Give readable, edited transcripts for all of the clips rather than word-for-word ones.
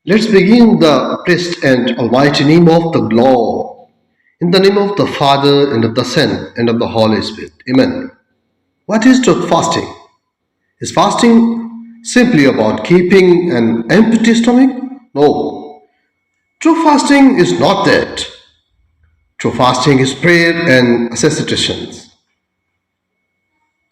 Let's begin the blessed and almighty name of the Lord. In the name of the Father, and of the Son, and of the Holy Spirit. Amen. What is truth fasting? Is fasting simply about keeping an empty stomach? No. True fasting is not that. True fasting is prayer and asceticism.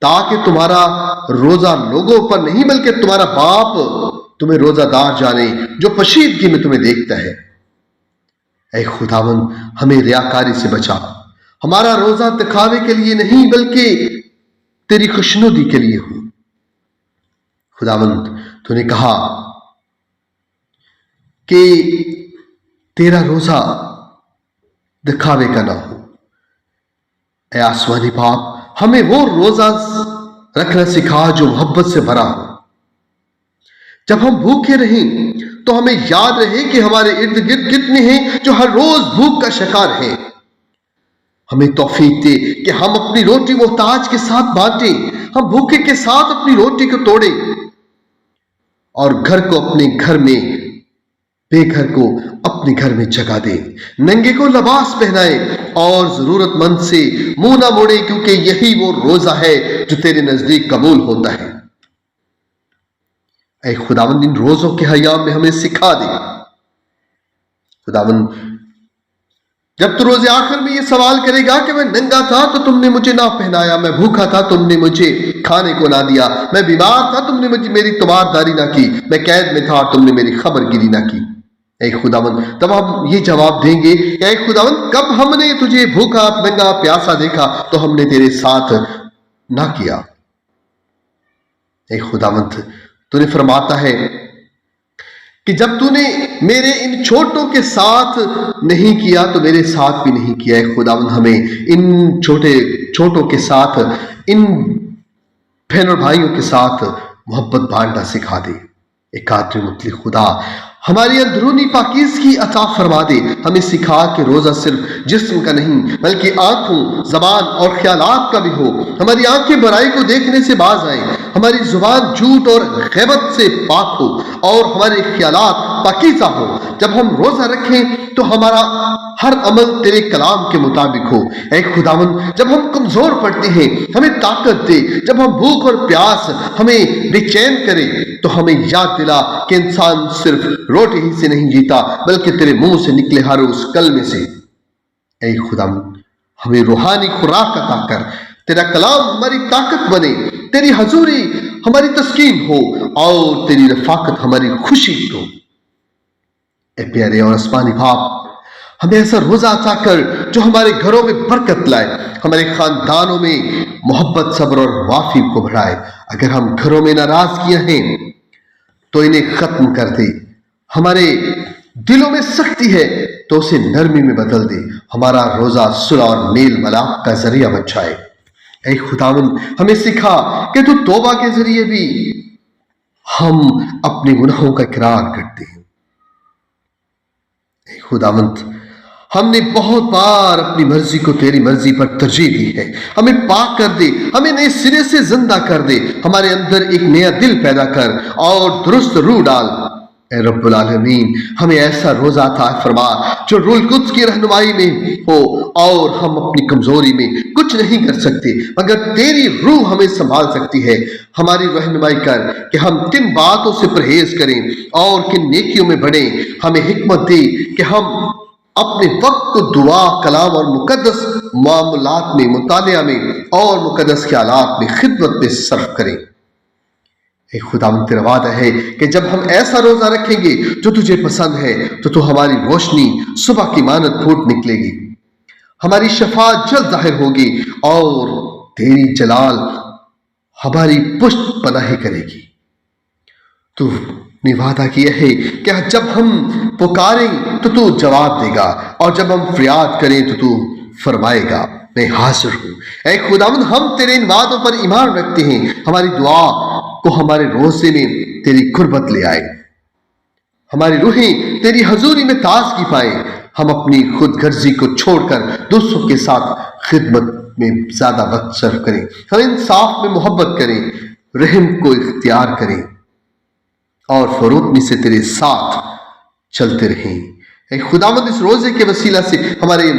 تاکہ تمہارا روزہ لوگوں پر نہیں بلکہ تمہارا باپ تمہیں روزہ دار جانے جو پشیدگی میں تمہیں دیکھتا ہے۔ اے خداوند ہمیں ریاکاری سے بچا، ہمارا روزہ دکھاوے کے لیے نہیں بلکہ تیری خوشنودی کے لیے ہو۔ خداوند تو نے کہا کہ تیرا روزہ دکھاوے کا نہ ہو۔ اے آسمانی باپ ہمیں وہ روزہ رکھنا سکھا جو محبت سے بھرا ہو۔ جب ہم بھوکے رہیں تو ہمیں یاد رہے کہ ہمارے ارد گرد کتنے ہیں جو ہر روز بھوک کا شکار ہیں۔ ہمیں توفیق دے کہ ہم اپنی روٹی محتاج کے ساتھ بانٹیں، ہم بھوکے کے ساتھ اپنی روٹی کو توڑیں اور گھر کو اپنے گھر میں، بے گھر کو اپنے گھر میں جگہ دیں، ننگے کو لباس پہنائیں اور ضرورت مند سے منہ نہ موڑیں، کیونکہ یہی وہ روزہ ہے جو تیرے نزدیک قبول ہوتا ہے۔ اے خداوند ان روزوں کے ایام میں ہمیں سکھا دے۔ خداوند جب تو روز آخر میں یہ سوال کرے گا کہ میں ننگا تھا تو تم نے مجھے نہ پہنایا، میں بھوکا تھا تم نے مجھے کھانے کو نہ دیا، میں بیمار تھا تم نے میری تمارداری نہ کی، میں قید میں تھا تم نے میری خبر گیری نہ کی، اے خداوند تب ہم یہ جواب دیں گے کہ اے خداوند کب ہم نے تجھے بھوکا، ننگا، پیاسا دیکھا تو ہم نے تیرے ساتھ نہ کیا۔ اے خداوند تو نے فرماتا ہے کہ جب تو نے میرے ان چھوٹوں کے ساتھ نہیں کیا تو میرے ساتھ بھی نہیں کیا۔ اے خداوند ہمیں ان چھوٹوں کے ساتھ، ان بہنوں بھائیوں کے ساتھ محبت بانٹنا سکھا دے۔ اے قادر مطلق خدا ہماری اندرونی پاکیزگی عطا فرما دے، ہمیں سکھا کہ روزہ صرف جسم کا نہیں بلکہ آنکھوں، زبان اور خیالات کا بھی ہو۔ ہماری آنکھیں برائی کو دیکھنے سے باز آئیں، ہماری زبان جھوٹ اور غیبت سے پاک ہو اور ہمارے خیالات پاکیزہ ہو۔ جب ہم روزہ رکھیں تو ہمارا ہر عمل تیرے کلام کے مطابق ہو۔ اے خداوند جب ہم کمزور پڑتے ہیں ہمیں طاقت دے، جب ہم بھوک اور پیاس ہمیں بے چین کرے تو ہمیں یاد دلا کہ انسان صرف روٹی ہی سے نہیں جیتا بلکہ تیرے منہ سے نکلے ہر اس کلمے سے۔ اے خداوند ہمیں روحانی خوراک عطا کر، تیرا کلام ہماری طاقت بنے، تیری حضوری ہماری تسکین ہو اور تیری رفاقت ہماری خوشی ہو۔ اے پیارے اور آسمانی باپ ہمیں ایسا روزہ عطا کر جو ہمارے گھروں میں برکت لائے، ہمارے خاندانوں میں محبت، صبر اور معافی کو بڑھائے۔ اگر ہم گھروں میں ناراضگیاں ہیں تو انہیں ختم کر دے، ہمارے دلوں میں سختی ہے تو اسے نرمی میں بدل دے، ہمارا روزہ صلح اور میل ملاپ کا ذریعہ بن جائے۔ اے خداوند ہمیں سکھا کہ تو توبہ کے ذریعے بھی ہم اپنے گناہوں کا اقرار کرتے ہیں۔ اے خداوند ہم نے بہت بار اپنی مرضی کو تیری مرضی پر ترجیح دی ہے، ہمیں پاک کر دے، ہمیں نئے سرے سے زندہ کر دے، ہمارے اندر ایک نیا دل پیدا کر اور درست روح ڈال۔ اے رب العالمین ہمیں ایسا روزہ عطا فرما جو روح القدس کی رہنمائی میں ہو اور ہم اپنی کمزوری میں کچھ نہیں کر سکتے مگر تیری روح ہمیں سنبھال سکتی ہے۔ ہماری رہنمائی کر کہ ہم کن باتوں سے پرہیز کریں اور کن نیکیوں میں بڑھیں، ہمیں حکمت دے کہ ہم اپنے وقت کو دعا، کلام اور مقدس معاملات میں، مطالعہ میں اور مقدس خیالات میں خدمت میں صرف کریں۔ اے خداوند تیرا وعدہ ہے کہ جب ہم ایسا روزہ رکھیں گے جو تجھے پسند ہے تو ہماری روشنی صبح کی مانند پھوٹ نکلے گی، ہماری شفاعت جلد ظاہر ہوگی اور تیری جلال ہماری پشت پناہی کرے گی۔ تو نے وعدہ کیا ہے کہ جب ہم پکاریں تو جواب دے گا اور جب ہم فریاد کریں تو فرمائے گا میں حاضر ہوں۔ اے خداوند ہم تیرے ان وعدوں پر ایمان رکھتے ہیں، ہماری دعا کو ہمارے روزے میں تیری قربت لے آئے، ہماری روحیں تیری حضوری میں تازگی پائیں، ہم اپنی خود غرضی کو چھوڑ کر دوسروں کے ساتھ خدمت میں زیادہ وقت صرف کریں، ہم انصاف میں محبت کریں، رحم کو اختیار کریں اور فروتنی سے تیرے ساتھ چلتے رہیں۔ اے خداوند اس روزے کے وسیلہ سے ہمارے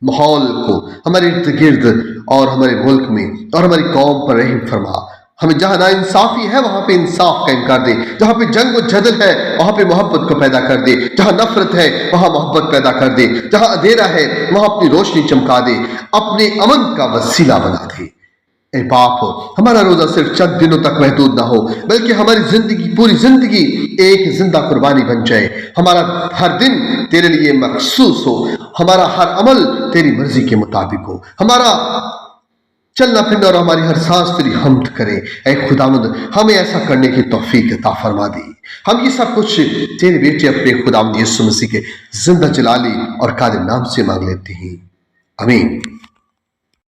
ماحول کو، ہمارے ارد گرد اور ہمارے ملک میں اور ہماری قوم پر رحم فرما۔ ہمیں جہاں نا انصافی ہے وہاں پہ انصاف قائم کر دے، جہاں پہ جنگ و جدل ہے وہاں پہ محبت کو پیدا کر دے، جہاں نفرت ہے وہاں محبت پیدا کر دے، جہاں اندھیرا ہے وہاں اپنی روشنی چمکا دے، اپنے امن کا وسیلہ بنا دے۔ اے باپ ہمارا روزہ صرف چند دنوں تک محدود نہ ہو بلکہ ہماری زندگی پوری زندگی ایک زندہ قربانی بن جائے. ہمارا ہر دن تیرے لیے مخصوص ہو، ہمارا ہر عمل تیری مرضی کے مطابق ہو، ہمارا چلنا پھرنا اور ہماری ہر سانس تیری حمد کرے. اے خداوند ہمیں ایسا کرنے کی توفیق عطا فرما دی. ہم یہ سب کچھ تیرے بیٹے اپنے خداوند یسوع مسیح کے زندہ جلالی اور قادر نام سے مانگ لیتے ہیں، آمین.